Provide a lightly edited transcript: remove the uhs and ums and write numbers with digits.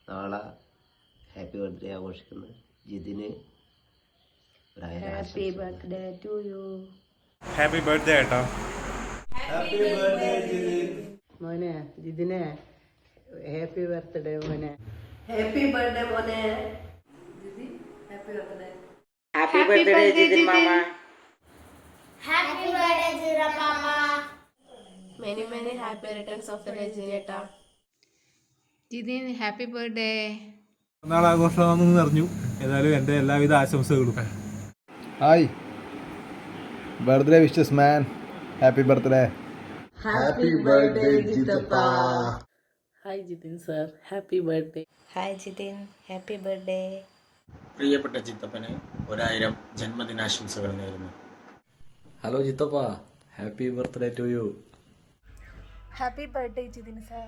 നാളെ happy birthday ആഘോഷിക്കുന്ന ജിതിന് happy birthday to you. Happy birthday കേട്ടോ. Happy birthday Jithin. മോനെ ജിതിനെ ഹാപ്പി ബർത്ത്ഡേ മോനെ. ഹാപ്പി ബർത്ത്ഡേ മോനെ. ഹാപ്പി ബർത്ത്ഡേ ജിതിൻ മാമ. Happy birthday, Zira Mama. Many happy returns of the day, Zineta. Jithin happy birthday. നാളാഘോഷമാണെന്ന് അറിഞ്ഞു. ഏതായാലും എൻ്റെ എല്ലാവിധ ആശംസകളും. Hi birthday wishes man. Happy birthday. Happy birthday ജിതപ്പ. Hi Jithin sir, happy birthday. Hi Jithin, happy birthday. പ്രിയപ്പെട്ട ചിത്തപ്പന് 1000 ജന്മദിനാശംസകൾ നേരുന്നു. ഹലോ ചിത്തപ്പ, happy birthday to you. Happy birthday, Jidin sir.